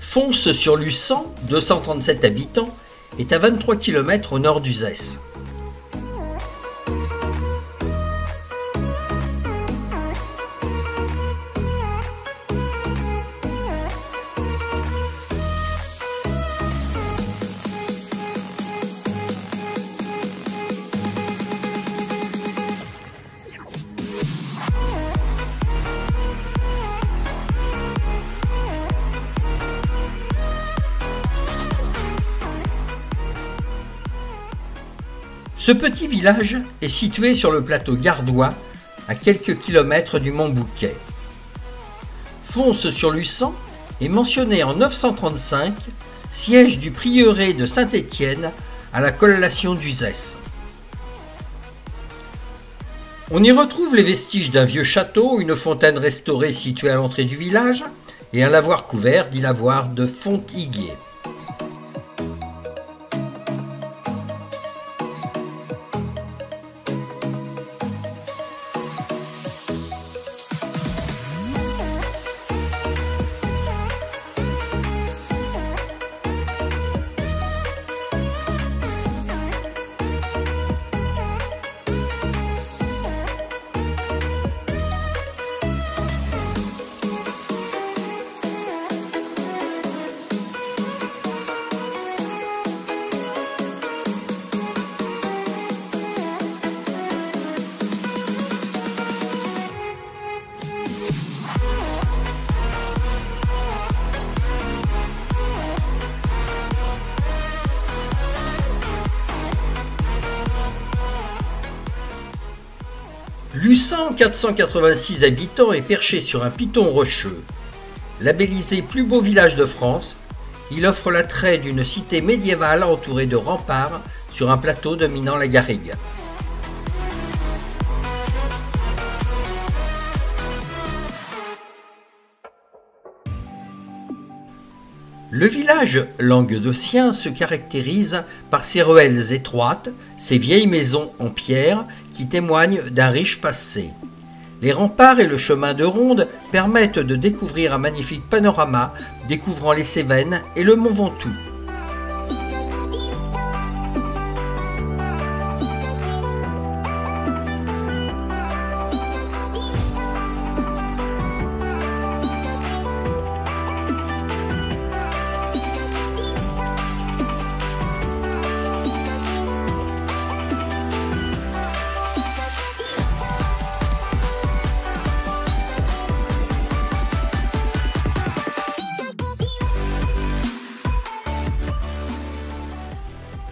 Fons-sur-Luçan, 237 habitants, est à 23 km au nord d'Uzès. Ce petit village est situé sur le plateau gardois, à quelques kilomètres du mont Bouquet. Fons-sur-Luçan est mentionné en 935, siège du prieuré de Saint-Étienne à la collation d'Uzès. On y retrouve les vestiges d'un vieux château, une fontaine restaurée située à l'entrée du village et un lavoir couvert, dit lavoir de Fontiguier. Luçan, 486 habitants, est perché sur un piton rocheux. Labellisé plus beau village de France, il offre l'attrait d'une cité médiévale entourée de remparts sur un plateau dominant la garrigue. Le village languedocien se caractérise par ses ruelles étroites, ses vieilles maisons en pierre qui témoignent d'un riche passé. Les remparts et le chemin de ronde permettent de découvrir un magnifique panorama découvrant les Cévennes et le mont Ventoux.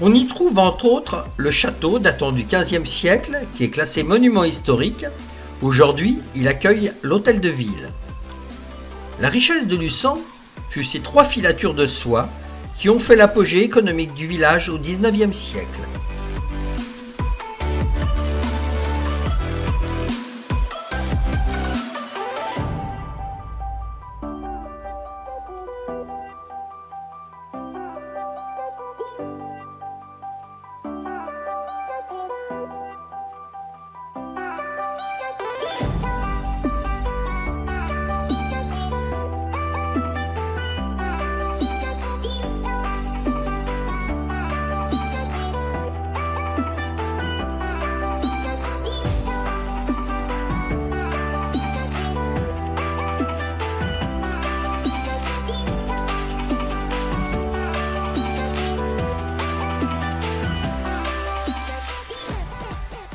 On y trouve entre autres le château datant du XVe siècle qui est classé monument historique. Aujourd'hui, il accueille l'hôtel de ville. La richesse de Luçan fut ces 3 filatures de soie qui ont fait l'apogée économique du village au XIXe siècle.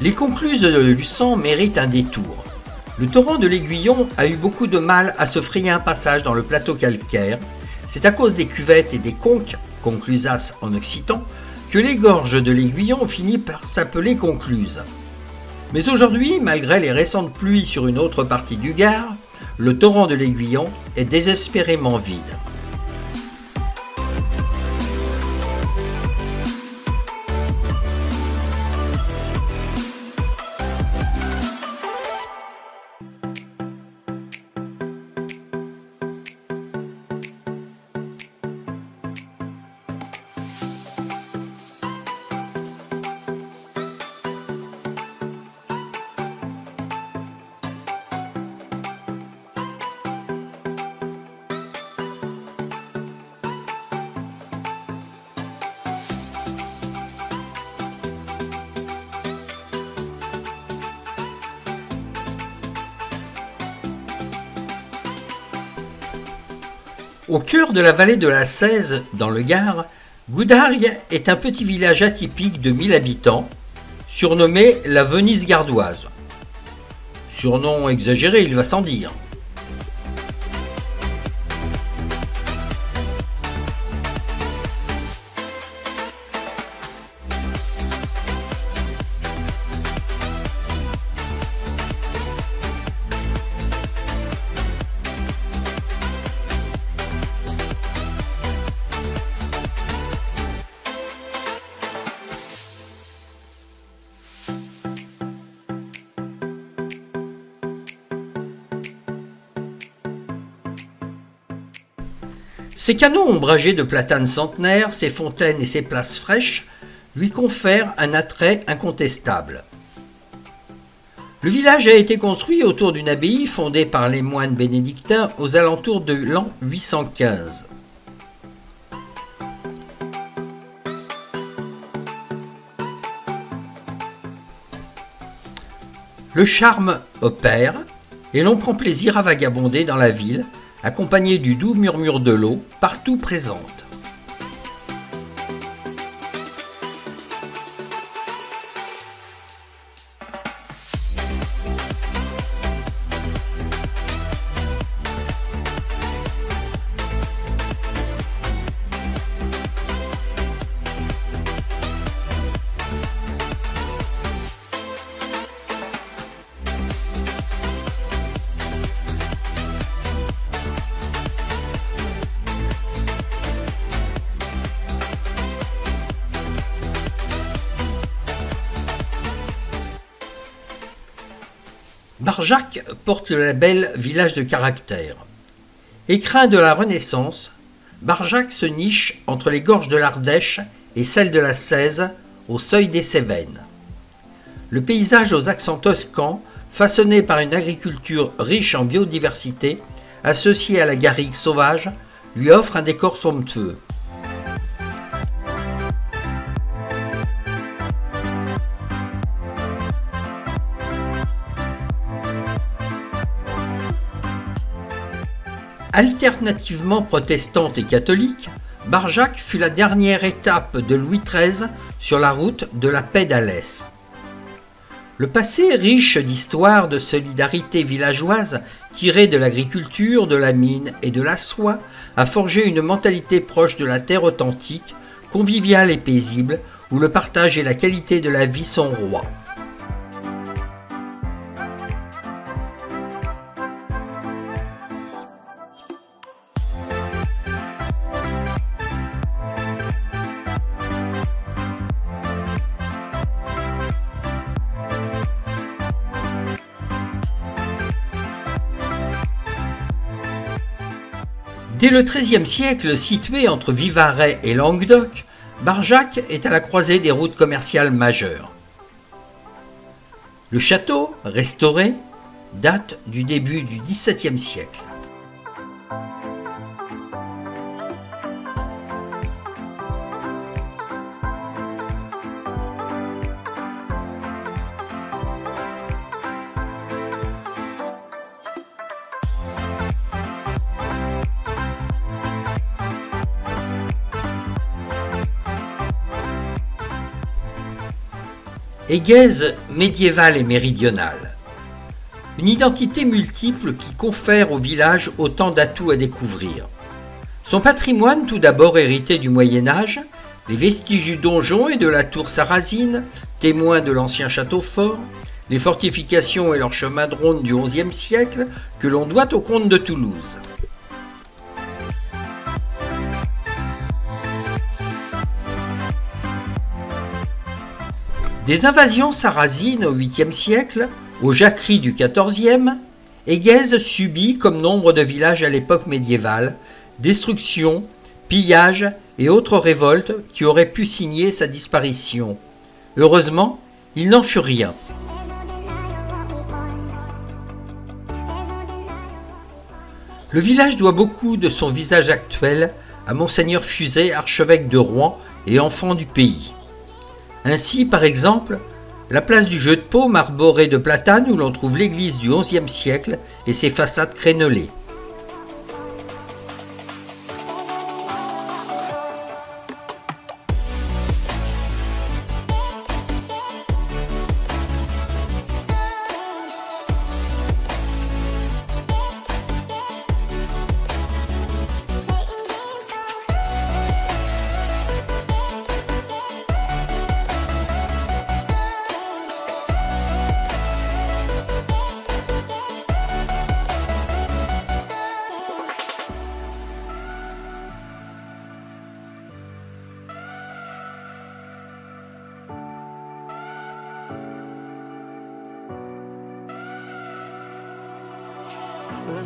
Les concluses de Luçan méritent un détour. Le torrent de l'Aiguillon a eu beaucoup de mal à se frayer un passage dans le plateau calcaire. C'est à cause des cuvettes et des conques, conclusas en occitan, que les gorges de l'Aiguillon ont fini par s'appeler concluses. Mais aujourd'hui, malgré les récentes pluies sur une autre partie du Gard, le torrent de l'Aiguillon est désespérément vide. Au cœur de la vallée de la Cèze, dans le Gard, Goudargues est un petit village atypique de 1000 habitants, surnommé la Venise gardoise. Surnom exagéré, il va sans dire. Ses canaux ombragés de platanes centenaires, ses fontaines et ses places fraîches lui confèrent un attrait incontestable. Le village a été construit autour d'une abbaye fondée par les moines bénédictins aux alentours de l'an 815. Le charme opère et l'on prend plaisir à vagabonder dans la ville, accompagné du doux murmure de l'eau partout présente. Barjac porte le label Village de caractère. Écrin de la Renaissance, Barjac se niche entre les gorges de l'Ardèche et celles de la Cèze, au seuil des Cévennes. Le paysage aux accents toscans, façonné par une agriculture riche en biodiversité, associée à la garrigue sauvage, lui offre un décor somptueux. Alternativement protestante et catholique, Barjac fut la dernière étape de Louis XIII sur la route de la paix d'Alès. Le passé riche d'histoires de solidarité villageoise tirée de l'agriculture, de la mine et de la soie a forgé une mentalité proche de la terre authentique, conviviale et paisible, où le partage et la qualité de la vie sont rois. Dès le XIIIe siècle, situé entre Vivarais et Languedoc, Barjac est à la croisée des routes commerciales majeures. Le château, restauré, date du début du XVIIe siècle. Éguèze médiévale et méridionale. Une identité multiple qui confère au village autant d'atouts à découvrir. Son patrimoine tout d'abord hérité du Moyen-Âge, les vestiges du donjon et de la tour sarrasine, témoins de l'ancien château fort, les fortifications et leurs chemins de ronde du XIe siècle que l'on doit aux comtes de Toulouse. Des invasions sarrasines au 8e siècle, aux jacqueries du 14e, Éguèze subit, comme nombre de villages à l'époque médiévale, destruction, pillage et autres révoltes qui auraient pu signer sa disparition. Heureusement, il n'en fut rien. Le village doit beaucoup de son visage actuel à Monseigneur Fuzet, archevêque de Rouen et enfant du pays. Ainsi, par exemple, la place du Jeu de Paume arborée de platanes où l'on trouve l'église du XIe siècle et ses façades crénelées.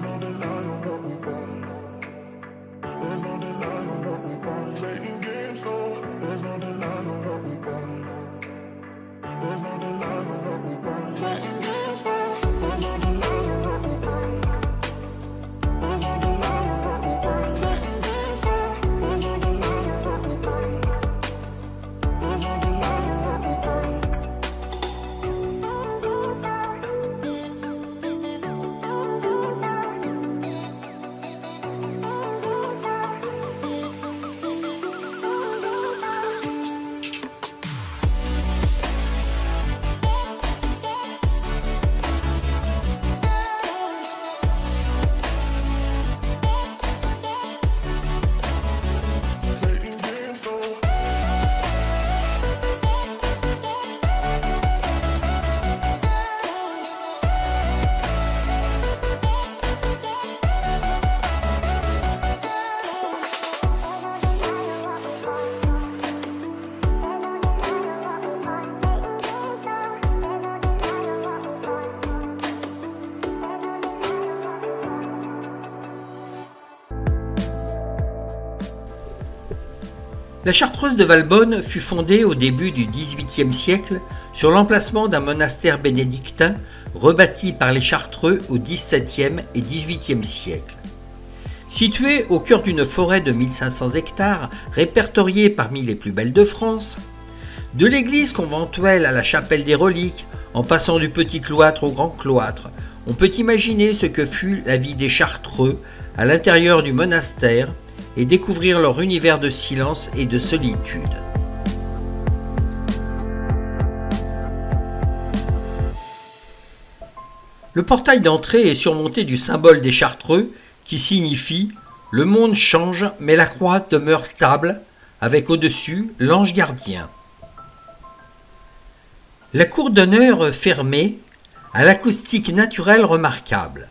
There's no denying what we want. There's no denying what we want. Playing games, no. There's no denying what we want. There's no denying what we want. Playing games, no. There's no denying what we want. There's no denying what we want. Playing games, no. There's no denying what we want. There's no denying what we want. La Chartreuse de Valbonne fut fondée au début du XVIIIe siècle sur l'emplacement d'un monastère bénédictin rebâti par les Chartreux au XVIIe et XVIIIe siècle. Située au cœur d'une forêt de 1500 hectares, répertoriée parmi les plus belles de France, de l'église conventuelle à la chapelle des reliques, en passant du petit cloître au grand cloître, on peut imaginer ce que fut la vie des Chartreux à l'intérieur du monastère et découvrir leur univers de silence et de solitude. Le portail d'entrée est surmonté du symbole des Chartreux qui signifie « Le monde change mais la croix demeure stable » avec au-dessus l'ange gardien. La cour d'honneur fermée a l'acoustique naturelle remarquable.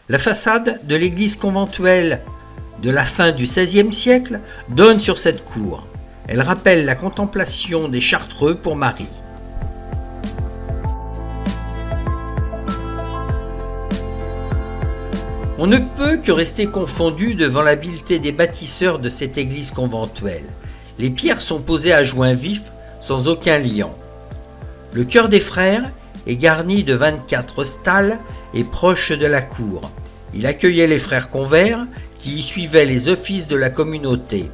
La façade de l'église conventuelle de la fin du XVIe siècle donne sur cette cour. Elle rappelle la contemplation des Chartreux pour Marie. On ne peut que rester confondu devant l'habileté des bâtisseurs de cette église conventuelle. Les pierres sont posées à joint vif, sans aucun liant. Le chœur des frères est garni de 24 stalles et proche de la cour. Il accueillait les frères convers qui y suivaient les offices de la communauté.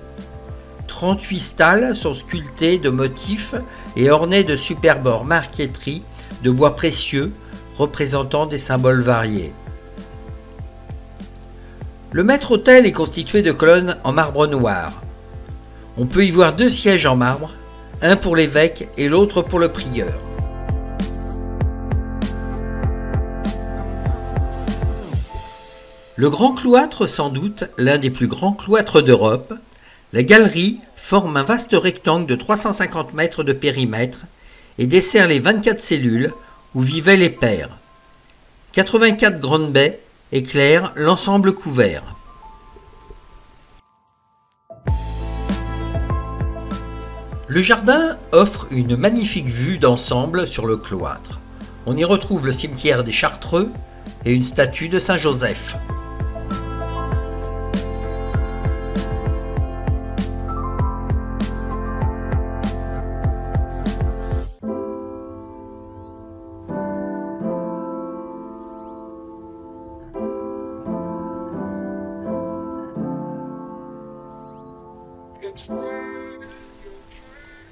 38 stalles sont sculptées de motifs et ornées de superbes marqueteries de bois précieux représentant des symboles variés. Le maître-autel est constitué de colonnes en marbre noir. On peut y voir 2 sièges en marbre, un pour l'évêque et l'autre pour le prieur. Le grand cloître, sans doute l'un des plus grands cloîtres d'Europe, la galerie forme un vaste rectangle de 350 mètres de périmètre et dessert les 24 cellules où vivaient les pères. 84 grandes baies éclairent l'ensemble couvert. Le jardin offre une magnifique vue d'ensemble sur le cloître. On y retrouve le cimetière des Chartreux et une statue de Saint-Joseph.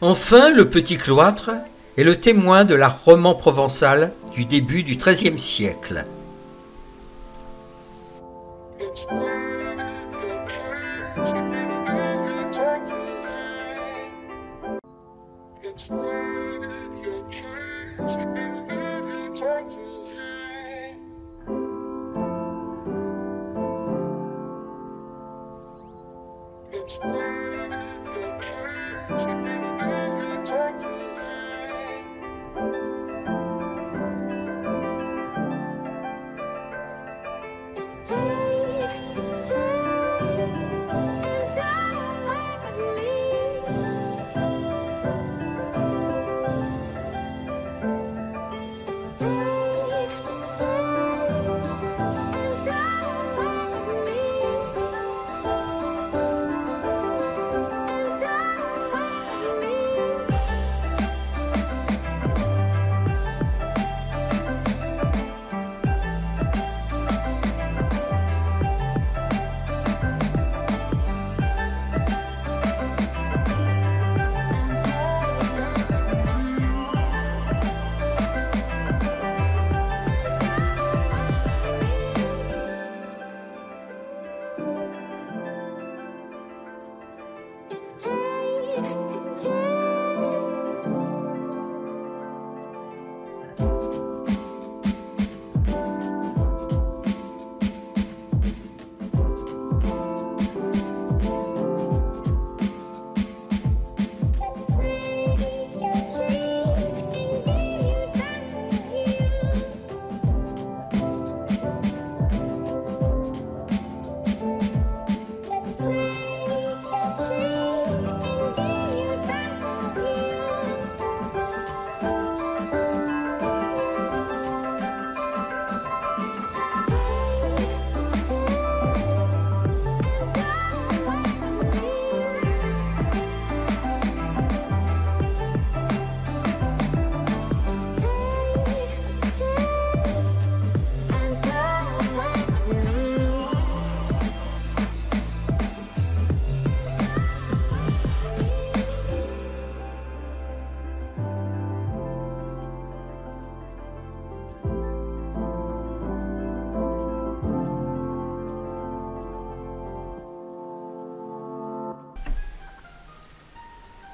Enfin, le petit cloître est le témoin de l'art roman provençal du début du XIIIe siècle.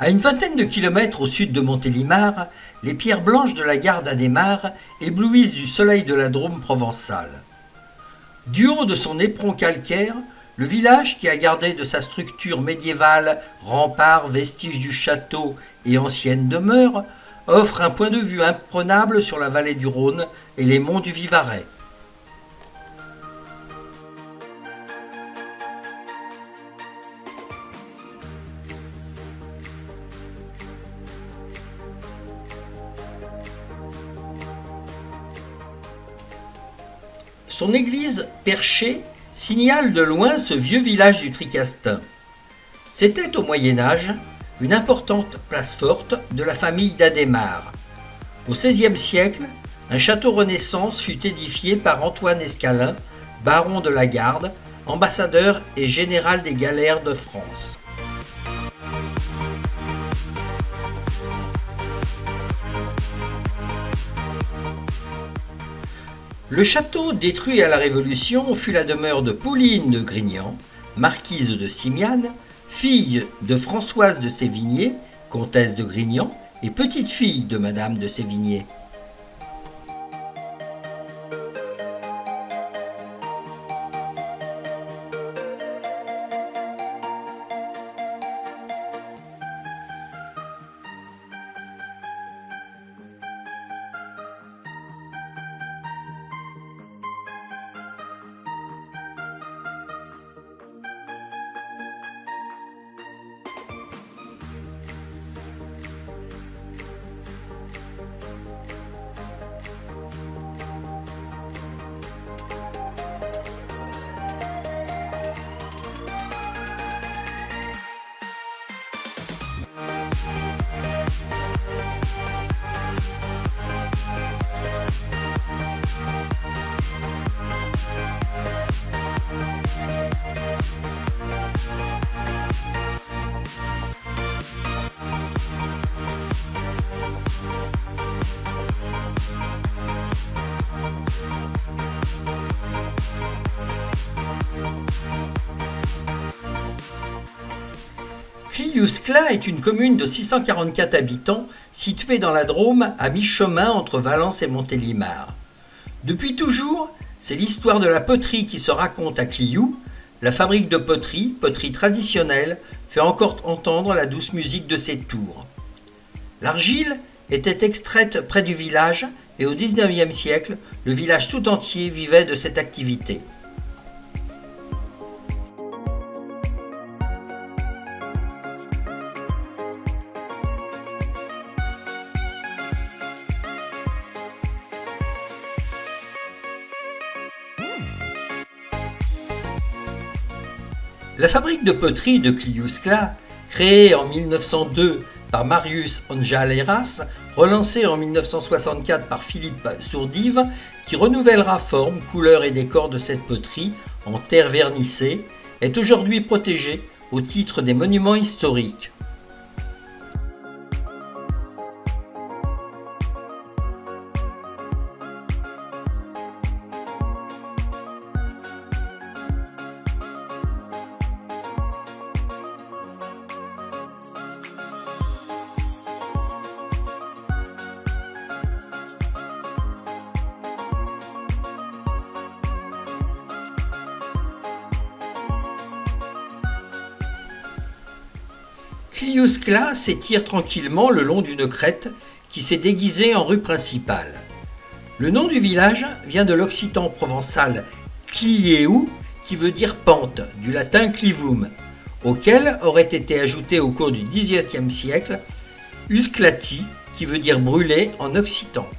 À une vingtaine de kilomètres au sud de Montélimar, les pierres blanches de la gare d'Adhémar éblouissent du soleil de la Drôme provençale. Du haut de son éperon calcaire, le village, qui a gardé de sa structure médiévale remparts, vestiges du château et ancienne demeure, offre un point de vue imprenable sur la vallée du Rhône et les monts du Vivarais. Son église perchée signale de loin ce vieux village du Tricastin. C'était au Moyen-Âge une importante place forte de la famille d'Adhémar. Au XVIe siècle, un château Renaissance fut édifié par Antoine Escalin, baron de la Garde, ambassadeur et général des galères de France. Le château, détruit à la Révolution, fut la demeure de Pauline de Grignan, marquise de Simiane, fille de Françoise de Sévigné, comtesse de Grignan, et petite-fille de Madame de Sévigné. Cliuskla est une commune de 644 habitants située dans la Drôme à mi-chemin entre Valence et Montélimar. Depuis toujours, c'est l'histoire de la poterie qui se raconte à Cliou. La fabrique de poterie traditionnelle, fait encore entendre la douce musique de ses tours. L'argile était extraite près du village et au XIXe siècle, le village tout entier vivait de cette activité. La fabrique de poterie de Cliuskla, créée en 1902 par Marius Anjaleras, relancée en 1964 par Philippe Sourdive, qui renouvellera forme, couleur et décor de cette poterie en terre vernissée, est aujourd'hui protégée au titre des monuments historiques. Cliuscla s'étire tranquillement le long d'une crête qui s'est déguisée en rue principale. Le nom du village vient de l'occitan provençal clieu, qui veut dire pente, du latin clivum, auquel aurait été ajouté au cours du XVIIIe siècle usclati, qui veut dire brûler en occitan.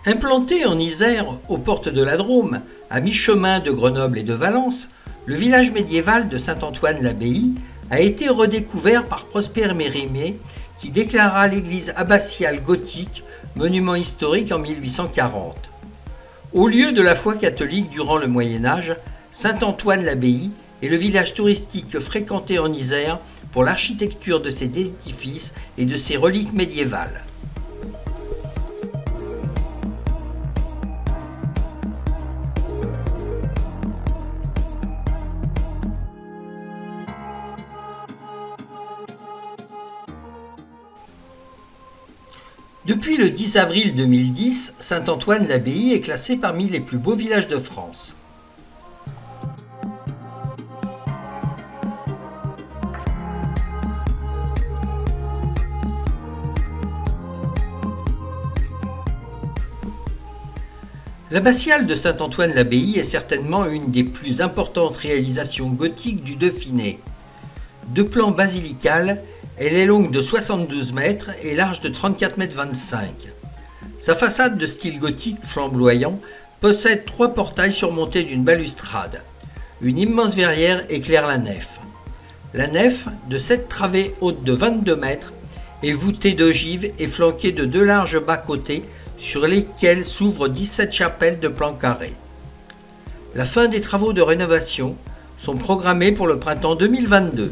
Implanté en Isère, aux portes de la Drôme, à mi-chemin de Grenoble et de Valence, le village médiéval de Saint-Antoine-l'Abbaye a été redécouvert par Prosper Mérimée qui déclara l'église abbatiale gothique monument historique en 1840. Au lieu de la foi catholique durant le Moyen-Âge, Saint-Antoine-l'Abbaye est le village touristique fréquenté en Isère pour l'architecture de ses édifices et de ses reliques médiévales. Depuis le 10 avril 2010, Saint-Antoine-l'Abbaye est classé parmi les plus beaux villages de France. L'abbatiale de Saint-Antoine-l'Abbaye est certainement une des plus importantes réalisations gothiques du Dauphiné. De plan basilical, elle est longue de 72 mètres et large de 34,25 mètres. Sa façade de style gothique flamboyant possède 3 portails surmontés d'une balustrade. Une immense verrière éclaire la nef. La nef, de 7 travées hautes de 22 mètres, est voûtée d'ogives et flanquée de 2 larges bas-côtés sur lesquels s'ouvrent 17 chapelles de plan carré. La fin des travaux de rénovation sont programmés pour le printemps 2022.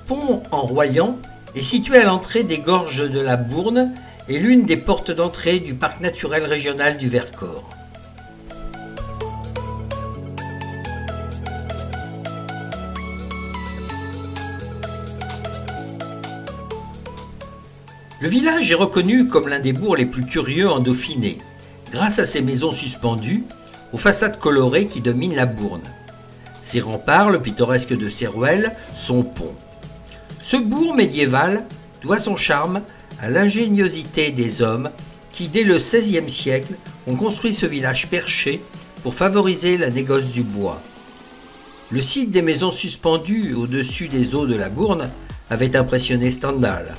Pont-en-Royans est situé à l'entrée des gorges de la Bourne et l'une des portes d'entrée du parc naturel régional du Vercors. Le village est reconnu comme l'un des bourgs les plus curieux en Dauphiné, grâce à ses maisons suspendues, aux façades colorées qui dominent la Bourne. Ses remparts, le pittoresque de Séruel, son pont. Ce bourg médiéval doit son charme à l'ingéniosité des hommes qui, dès le XVIe siècle, ont construit ce village perché pour favoriser la négoce du bois. Le site des maisons suspendues au-dessus des eaux de la Bourne avait impressionné Stendhal.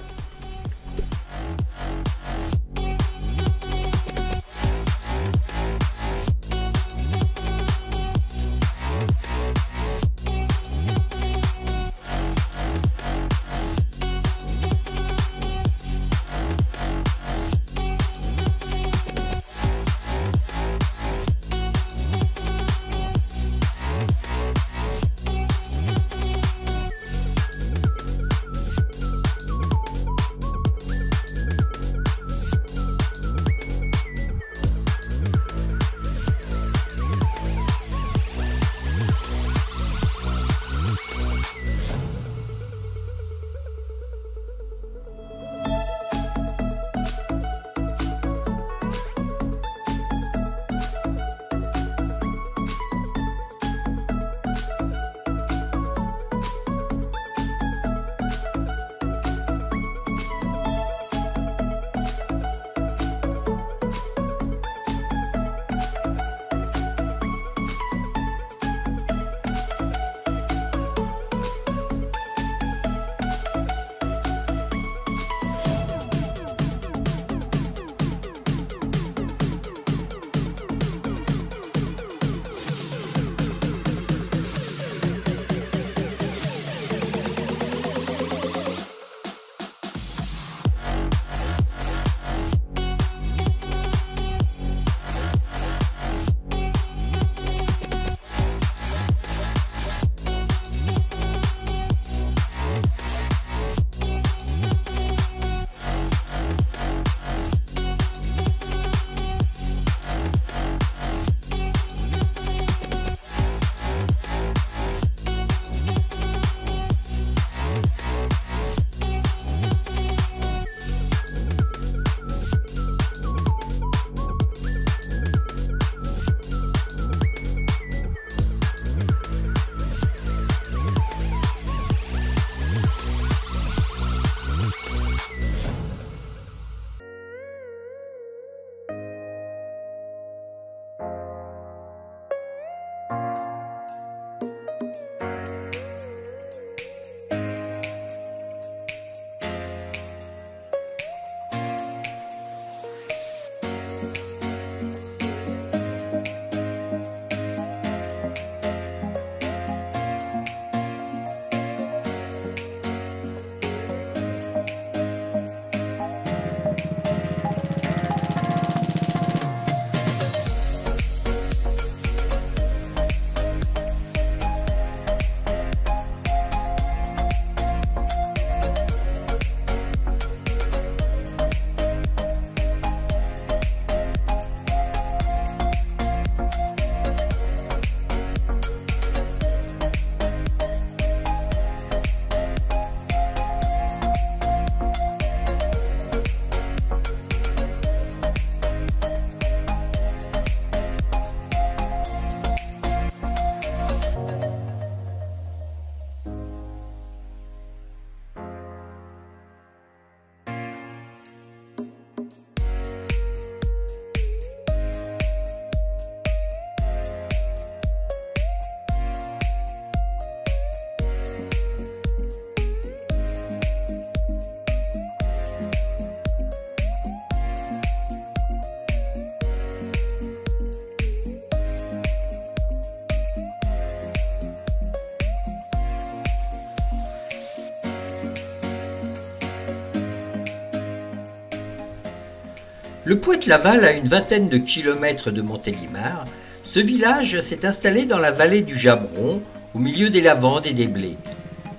Le Poët-Laval, à une vingtaine de kilomètres de Montélimar, ce village s'est installé dans la vallée du Jabron, au milieu des lavandes et des blés.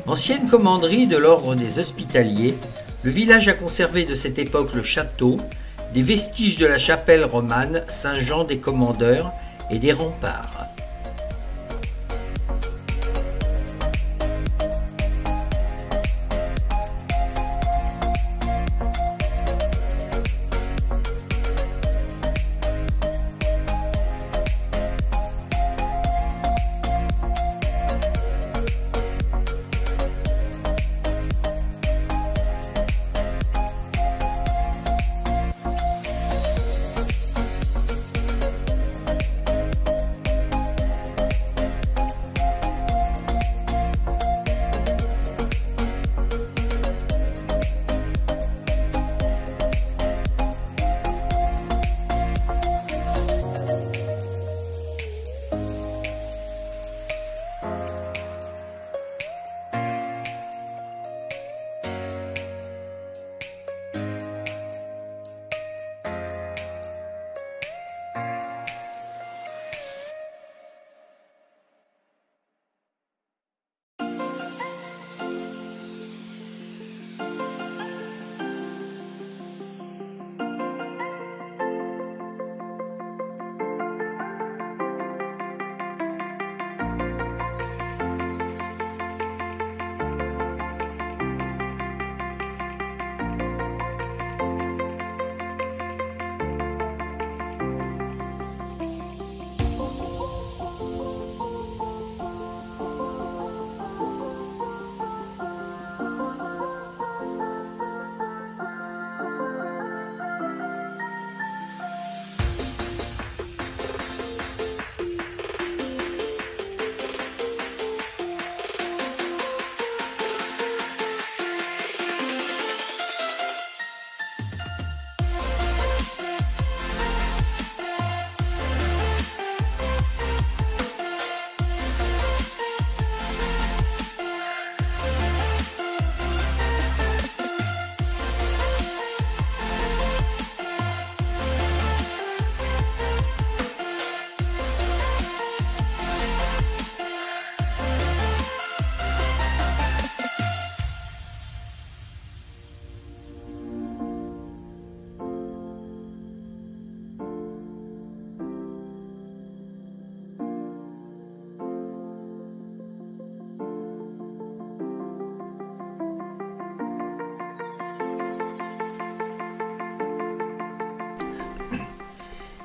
Ancienne commanderie de l'ordre des Hospitaliers, le village a conservé de cette époque le château, des vestiges de la chapelle romane Saint-Jean des Commandeurs et des remparts.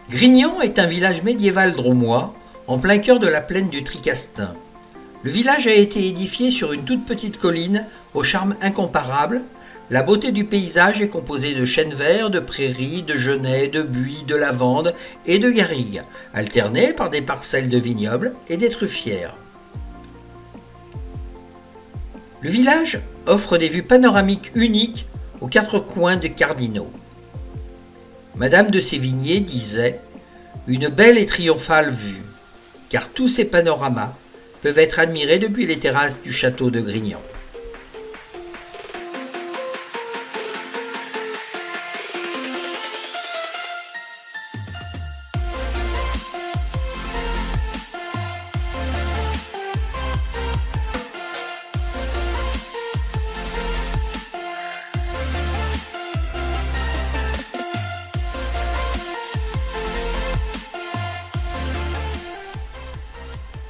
Grignan est un village médiéval drômois, en plein cœur de la plaine du Tricastin. Le village a été édifié sur une toute petite colline au charme incomparable. La beauté du paysage est composée de chênes verts, de prairies, de genêts, de buis, de lavandes et de garrigues, alternées par des parcelles de vignobles et des truffières. Le village offre des vues panoramiques uniques aux quatre coins de Cardinaux. Madame de Sévigné disait « Une belle et triomphale vue, car tous ces panoramas peuvent être admirés depuis les terrasses du château de Grignan. »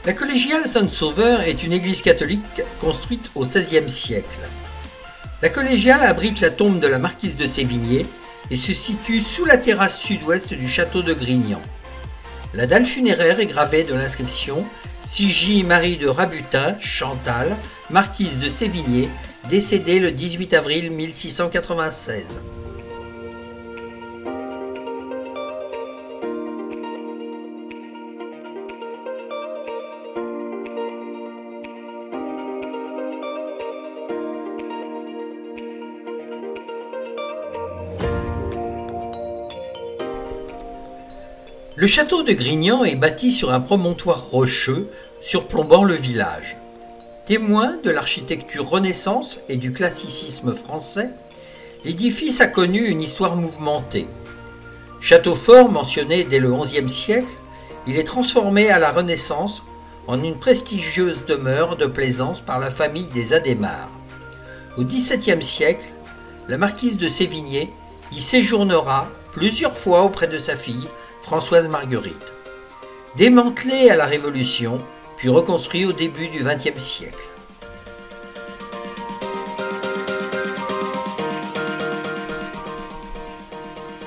La collégiale Saint-Sauveur est une église catholique construite au XVIe siècle. La collégiale abrite la tombe de la marquise de Sévigné et se situe sous la terrasse sud-ouest du château de Grignan. La dalle funéraire est gravée de l'inscription « Sigy Marie de Rabutin, Chantal, marquise de Sévigné, décédée le 18 avril 1696 ». Le château de Grignan est bâti sur un promontoire rocheux surplombant le village. Témoin de l'architecture Renaissance et du classicisme français, l'édifice a connu une histoire mouvementée. Château fort mentionné dès le XIe siècle, il est transformé à la Renaissance en une prestigieuse demeure de plaisance par la famille des Adhémar. Au XVIIe siècle, la marquise de Sévigné y séjournera plusieurs fois auprès de sa fille, Françoise Marguerite. Démantelé à la Révolution, puis reconstruit au début du XXe siècle.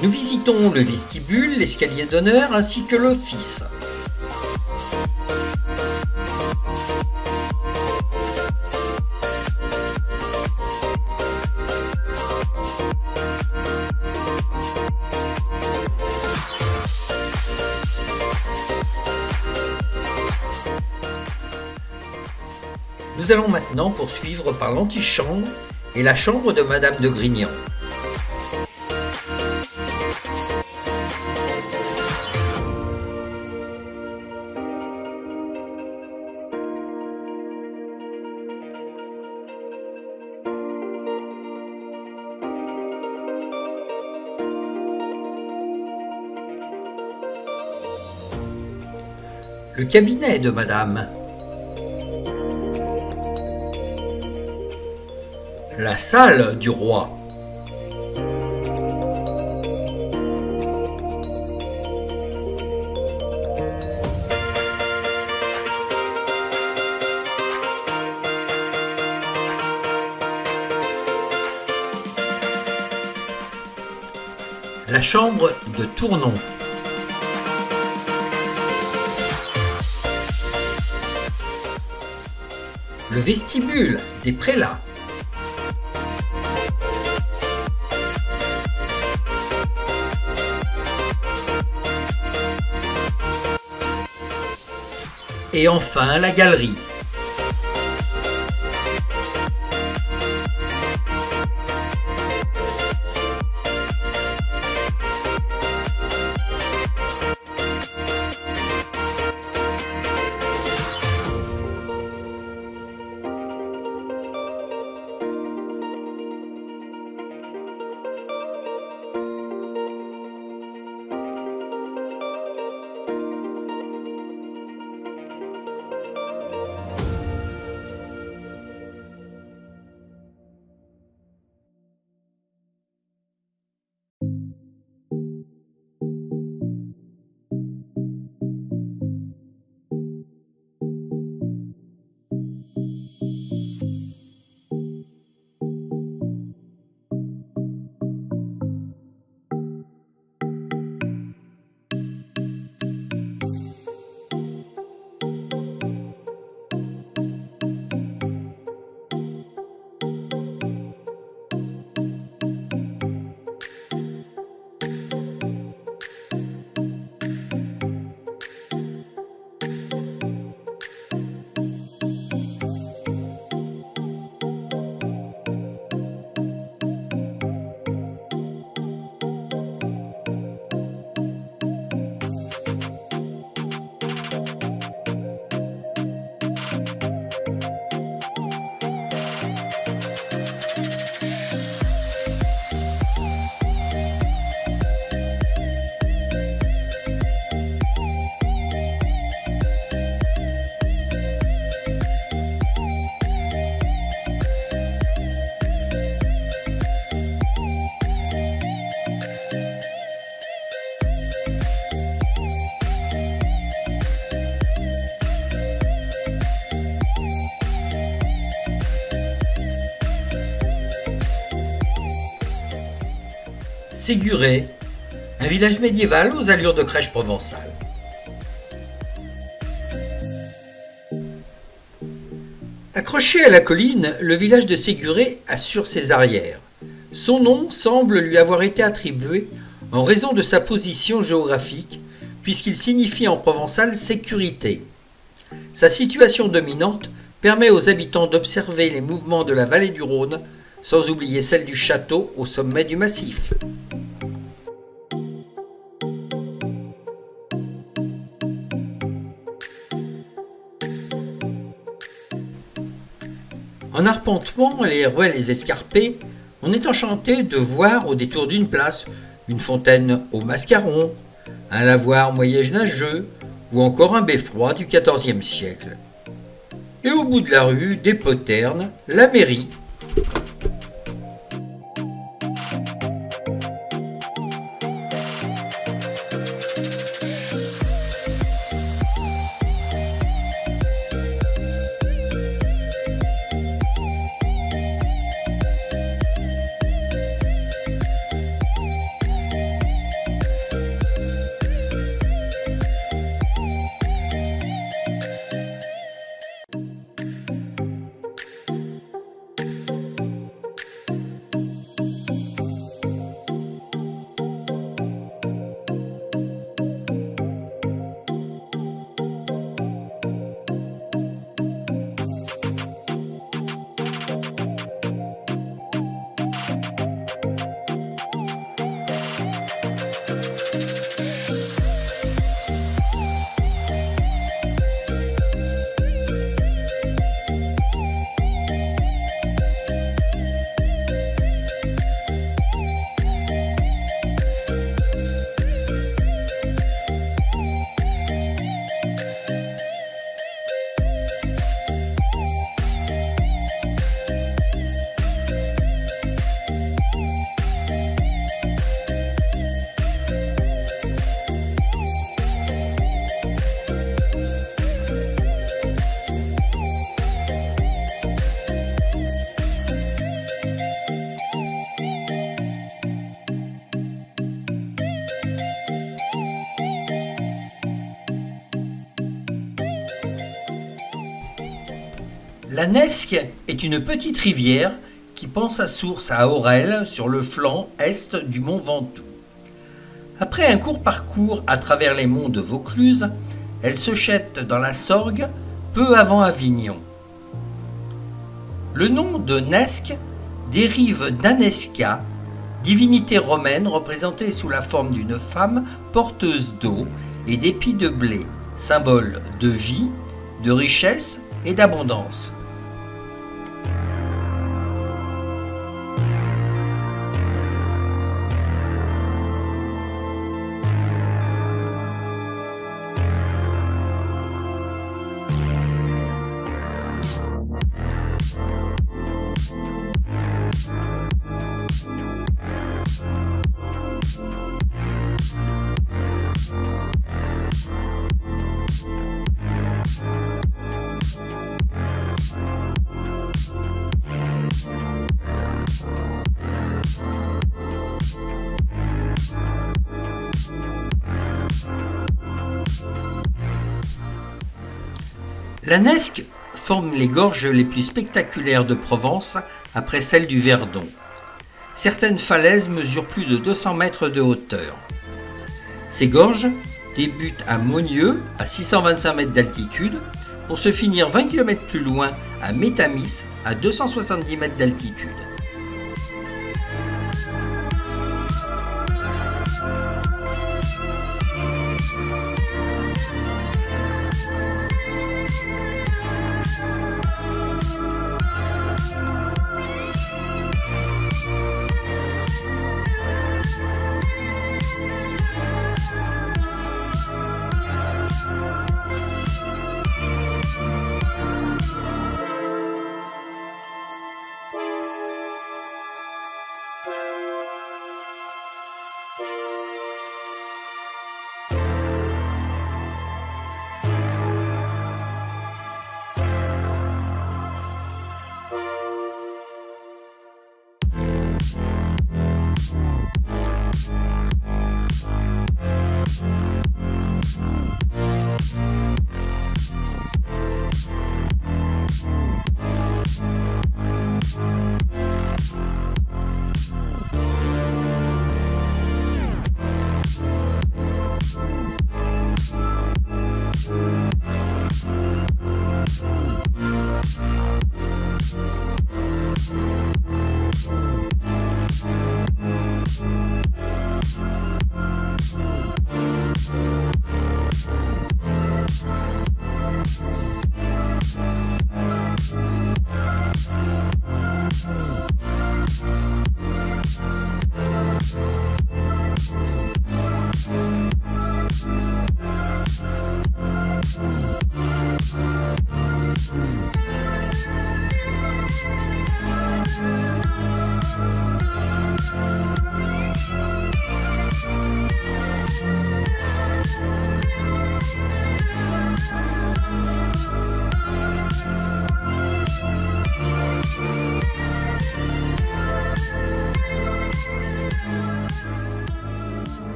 Nous visitons le vestibule, l'escalier d'honneur ainsi que l'office. Nous allons maintenant poursuivre par l'antichambre et la chambre de Madame de Grignan. Le cabinet de Madame. La salle du roi. La chambre de Tournon. Le vestibule des prélats. Et enfin la galerie. Séguré, un village médiéval aux allures de crèche provençale. Accroché à la colline, le village de Séguré assure ses arrières. Son nom semble lui avoir été attribué en raison de sa position géographique, puisqu'il signifie en provençal « sécurité ». Sa situation dominante permet aux habitants d'observer les mouvements de la vallée du Rhône, sans oublier celle du château au sommet du massif. En arpentant les ruelles escarpées, on est enchanté de voir au détour d'une place une fontaine au mascaron, un lavoir moyenâgeux ou encore un beffroi du XIVe siècle. Et au bout de la rue, des poternes, la mairie. La Nesque est une petite rivière qui prend sa source à Aurelle sur le flanc est du mont Ventoux. Après un court parcours à travers les monts de Vaucluse, elle se jette dans la Sorgue peu avant Avignon. Le nom de Nesque dérive d'Anesca, divinité romaine représentée sous la forme d'une femme porteuse d'eau et d'épis de blé, symbole de vie, de richesse et d'abondance. La Nesque forme les gorges les plus spectaculaires de Provence après celle du Verdon. Certaines falaises mesurent plus de 200 mètres de hauteur. Ces gorges débutent à Monieux, à 625 mètres d'altitude, pour se finir 20 km plus loin à Métamis, à 270 mètres d'altitude.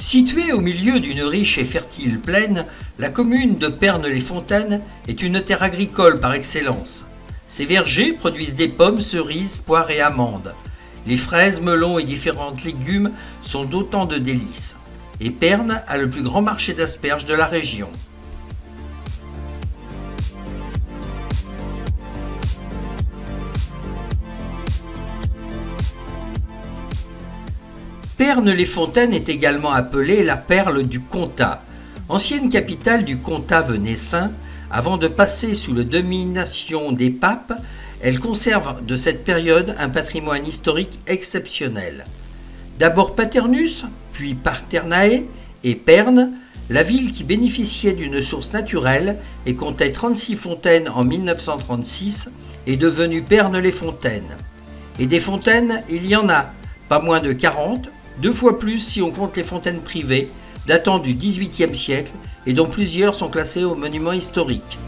Située au milieu d'une riche et fertile plaine, la commune de Pernes-les-Fontaines est une terre agricole par excellence. Ses vergers produisent des pommes, cerises, poires et amandes. Les fraises, melons et différents légumes sont d'autant de délices. Et Pernes a le plus grand marché d'asperges de la région. Pernes-les-Fontaines est également appelée la perle du Comtat, ancienne capitale du Comtat venessin. Avant de passer sous la domination des papes, elle conserve de cette période un patrimoine historique exceptionnel. D'abord Paternus, puis Parternae et Pernes, la ville qui bénéficiait d'une source naturelle et comptait 36 fontaines en 1936 est devenue Pernes-les-Fontaines. Et des fontaines, il y en a, pas moins de 40, 2 fois plus si on compte les fontaines privées, datant du XVIIIe siècle et dont plusieurs sont classées aux monuments historiques.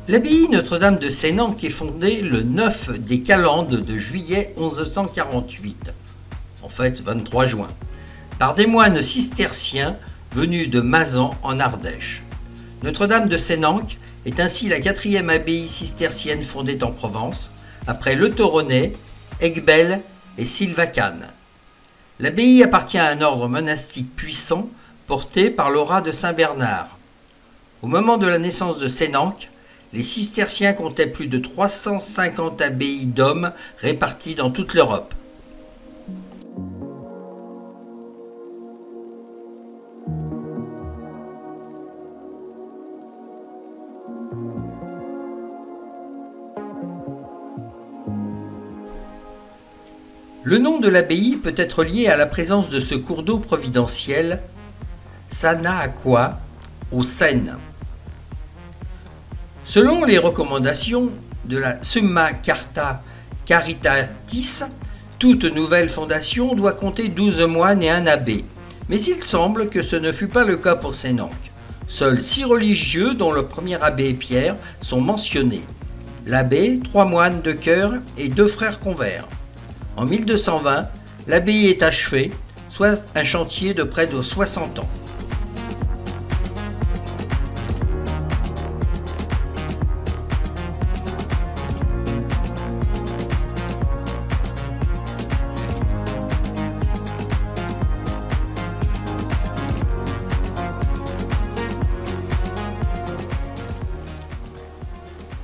L'abbaye Notre-Dame de Sénanque est fondée le 9 des calendes de juillet 1148, en fait 23 juin, par des moines cisterciens venue de Mazan en Ardèche. Notre-Dame de Sénanque est ainsi la 4e abbaye cistercienne fondée en Provence, après Le Toronnais, Aiguebelle et Sylvacane. L'abbaye appartient à un ordre monastique puissant porté par l'Ora de Saint-Bernard. Au moment de la naissance de Sénanque, les cisterciens comptaient plus de 350 abbayes d'hommes réparties dans toute l'Europe. Le nom de l'abbaye peut être lié à la présence de ce cours d'eau providentiel, Sanaaqua, au Seine. Selon les recommandations de la Summa Carta Caritatis, toute nouvelle fondation doit compter 12 moines et un abbé. Mais il semble que ce ne fut pas le cas pour Sénanque. Seuls 6 religieux, dont le premier abbé Pierre, sont mentionnés. L'abbé, 3 moines de chœur et 2 frères convers. En 1220, l'abbaye est achevée, soit un chantier de près de 60 ans.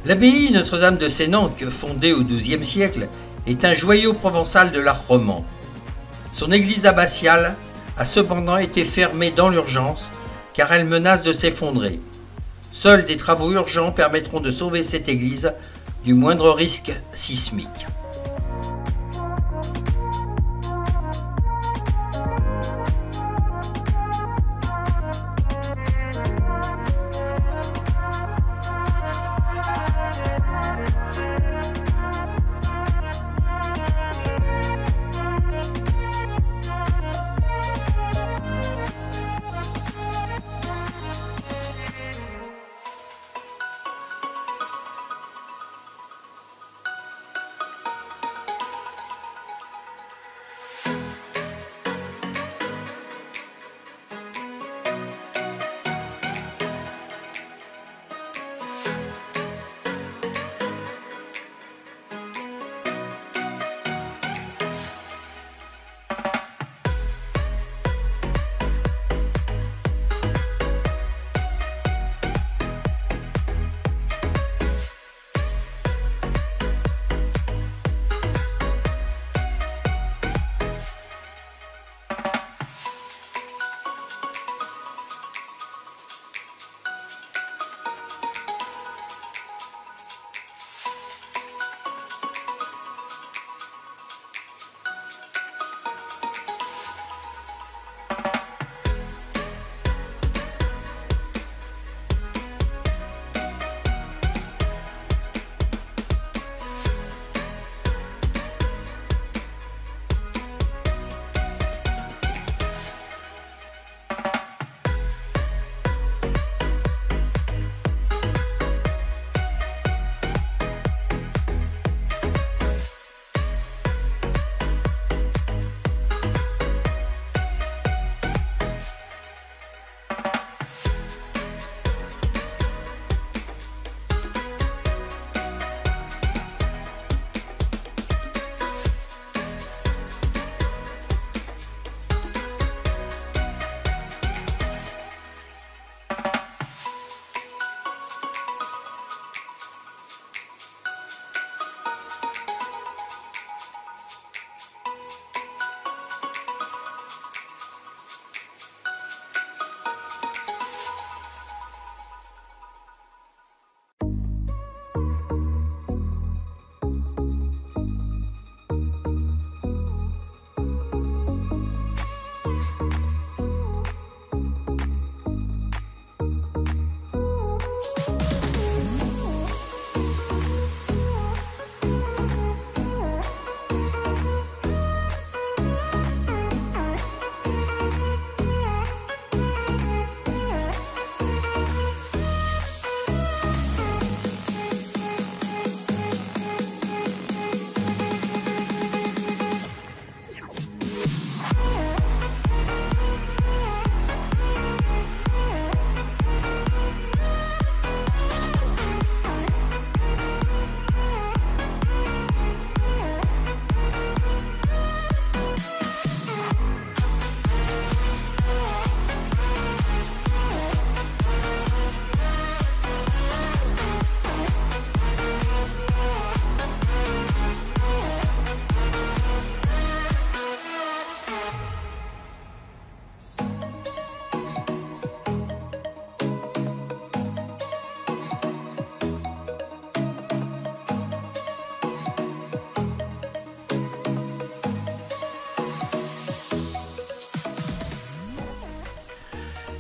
L'abbaye Notre-Dame de Sénanque, fondée au XIIe siècle, est un joyau provençal de l'art roman. Son église abbatiale a cependant été fermée dans l'urgence car elle menace de s'effondrer. Seuls des travaux urgents permettront de sauver cette église du moindre risque sismique.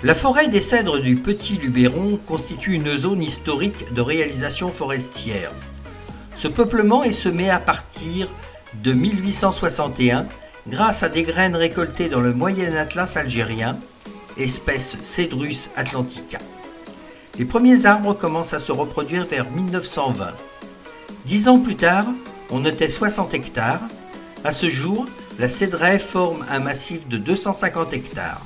La forêt des cèdres du Petit Luberon constitue une zone historique de réalisation forestière. Ce peuplement est semé à partir de 1861 grâce à des graines récoltées dans le Moyen Atlas algérien, espèce Cedrus atlantica. Les premiers arbres commencent à se reproduire vers 1920. 10 ans plus tard, on notait 60 hectares. À ce jour, la cédraie forme un massif de 250 hectares.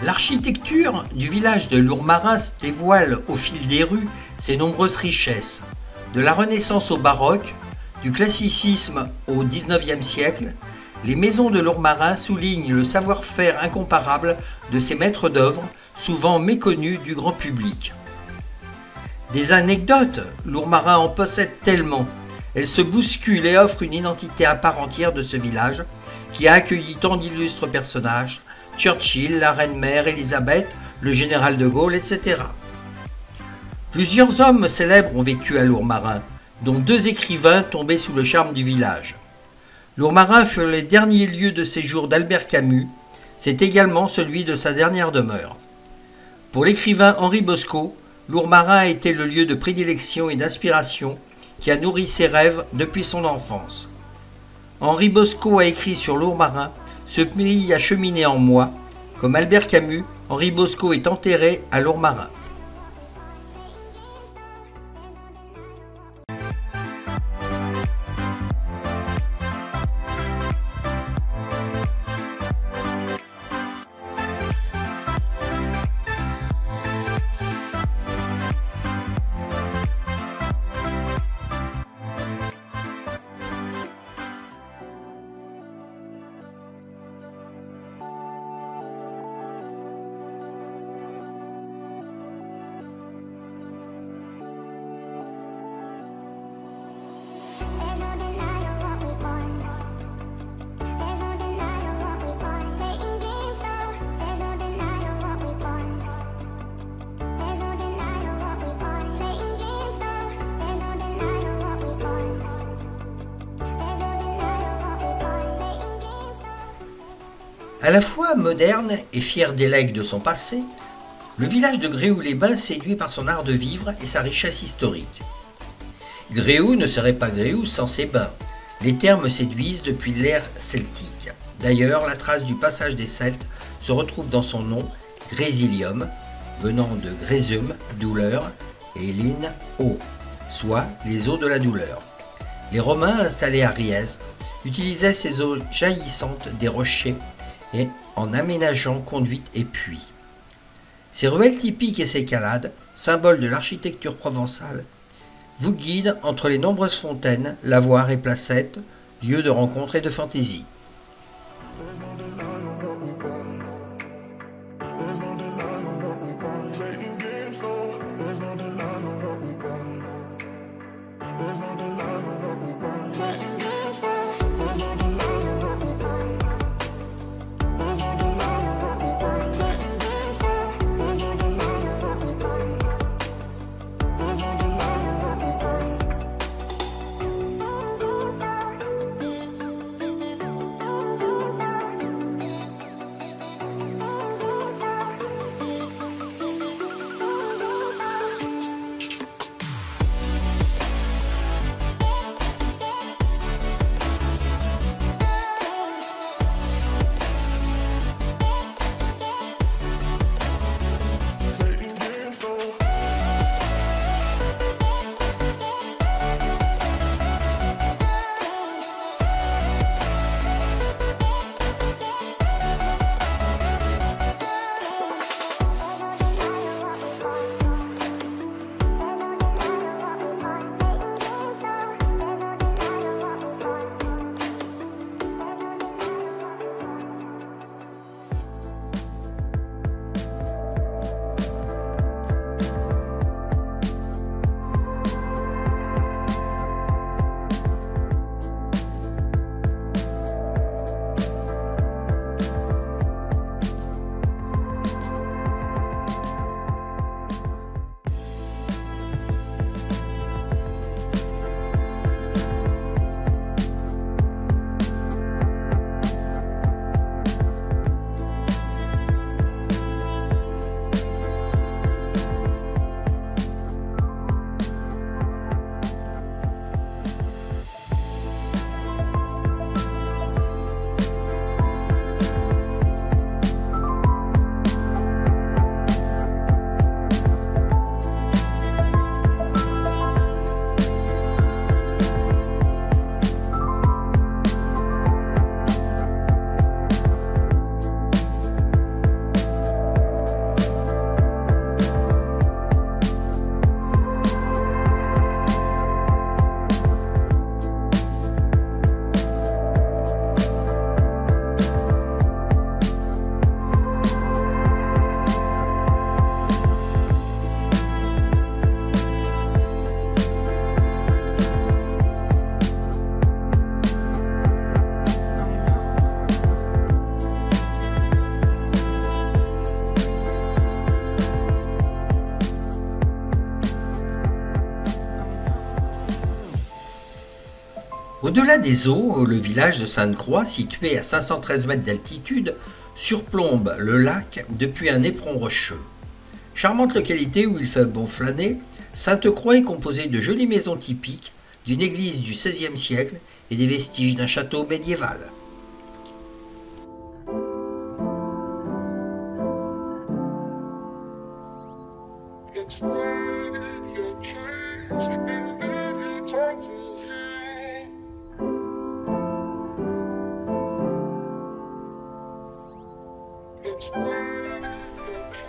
L'architecture du village de Lourmarin dévoile au fil des rues ses nombreuses richesses. De la Renaissance au baroque, du classicisme au XIXe siècle, les maisons de Lourmarin soulignent le savoir-faire incomparable de ses maîtres d'œuvre, souvent méconnus du grand public. Des anecdotes, Lourmarin en possède tellement. Elles se bousculent et offrent une identité à part entière de ce village, qui a accueilli tant d'illustres personnages, Churchill, la reine-mère, Élisabeth, le général de Gaulle, etc. Plusieurs hommes célèbres ont vécu à Lourmarin, dont 2 écrivains tombés sous le charme du village. Lourmarin fut les derniers lieux de séjour d'Albert Camus, c'est également celui de sa dernière demeure. Pour l'écrivain Henri Bosco, Lourmarin a été le lieu de prédilection et d'inspiration qui a nourri ses rêves depuis son enfance. Henri Bosco a écrit sur Lourmarin « Ce pays a cheminé en moi ». Comme Albert Camus, Henri Bosco est enterré à Lourmarin. À la fois moderne et fier des legs de son passé, le village de Gréoux-les-Bains séduit par son art de vivre et sa richesse historique. Gréoux ne serait pas Gréoux sans ses bains. Les termes séduisent depuis l'ère celtique. D'ailleurs, la trace du passage des Celtes se retrouve dans son nom, Grésilium, venant de grésum, douleur, et lin, eau, soit les eaux de la douleur. Les Romains installés à Riez utilisaient ces eaux jaillissantes des rochers et en aménageant conduites et puits. Ces ruelles typiques et ces calades, symboles de l'architecture provençale, vous guident entre les nombreuses fontaines, lavoirs et placettes, lieux de rencontre et de fantaisie. Au-delà des eaux, le village de Sainte-Croix, situé à 513 mètres d'altitude, surplombe le lac depuis un éperon rocheux. Charmante localité où il fait bon flâner, Sainte-Croix est composée de jolies maisons typiques, d'une église du XVIe siècle et des vestiges d'un château médiéval.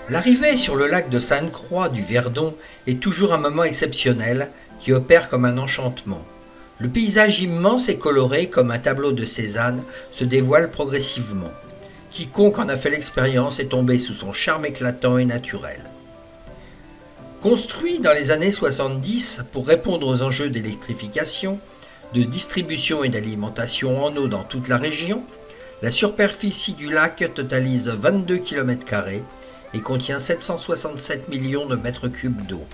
L'arrivée sur le lac de Sainte-Croix du Verdon est toujours un moment exceptionnel qui opère comme un enchantement. Le paysage immense et coloré comme un tableau de Cézanne se dévoile progressivement. Quiconque en a fait l'expérience est tombé sous son charme éclatant et naturel. Construit dans les années 70 pour répondre aux enjeux d'électrification, de distribution et d'alimentation en eau dans toute la région, la superficie du lac totalise 22 km² et contient 767 millions de mètres cubes d'eau.